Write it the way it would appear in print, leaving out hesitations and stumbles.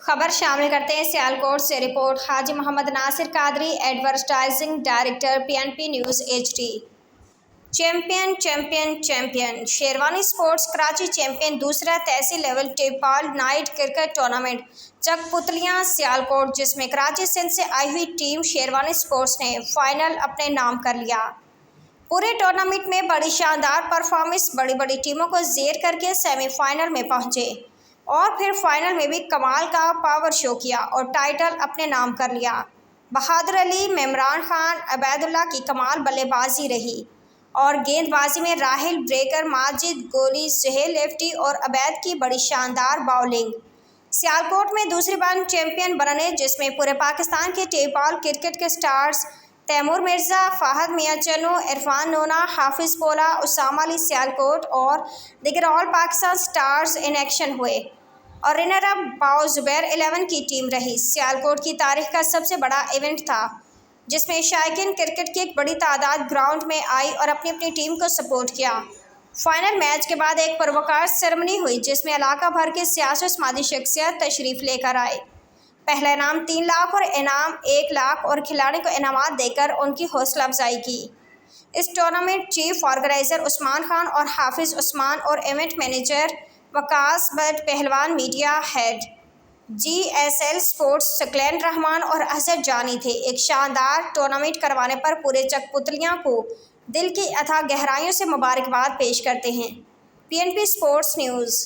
خبر شامل کرتے ہیں سیالکوٹ سے report Haji Muhammad Nasir Qadri, advertising director PNP news HD۔ Champion champion champion Sherwani sports Karachi champion دوسرا تحصیل لیول ٹیپال night cricket tournament Chak Patliyan Sialkot, جس میں کراچی سندھ سے آئی ہوئی ٹیم شیروانی اسپورٹس نے فائنل اپنے نام کر لیا۔ پورے ٹورنامنٹ میں بڑی شاندار پرفارمنس، بڑی ٹیموں کو زیر کر کے سیمی فائنل میں پہنچے اور پھر فائنل میں بھی کمال کا پاور شو کیا اور ٹائٹل اپنے نام کر لیا۔ بہادر علی، ممران خان، عبید اللہ کی کمال بلے بازی رہی اور گیند بازی میں راحل بریکر، ماجد گولی، سہیل لیفٹی اور عبید کی بڑی شاندار باؤلنگ سیالکوٹ میں دوسری بار چیمپئن بننے، جس میں پورے پاکستان کے ٹیپال کرکٹ کے سٹارز تیمور مرزا، فہد میاں چنو، عرفان نونا، حافظ پولا، اسامہ علی سیالکوٹ اور دیگر آل پاکستان سٹارز ان ایکشن ہوئے اور رنر اپ باؤ زبیر 11 کی ٹیم رہی۔ سیالکوٹ کی تاریخ کا سب سے بڑا ایونٹ تھا، جس میں شائقین کرکٹ کی ایک بڑی تعداد گراؤنڈ میں آئی اور اپنی ٹیم کو سپورٹ کیا۔ فائنل میچ کے بعد ایک پروقار سیرمنی ہوئی، جس میں علاقہ بھر کے سیاسی و سماجی شخصیات تشریف لے کر آئے۔ پہلا انعام 3 لاکھ اور انعام 1 لاکھ اور کھلاڑیوں کو انعامات دے کر ان کی حوصلہ افزائی کی۔ اس ٹورنامنٹ چیف آرگنائزر عثمان خان اور حافظ عثمان اور ایونٹ مینیجر وقاص بٹ پہلوان، میڈیا ہیڈ GSL اسپورٹس ثقلین رحمان اور اظہر جانی تھے۔ ایک شاندار ٹورنامنٹ کروانے پر پورے چک پتلیاں کو دل کی اتھاہ گہرائیوں سے مبارکباد پیش کرتے ہیں۔ PNP sports news.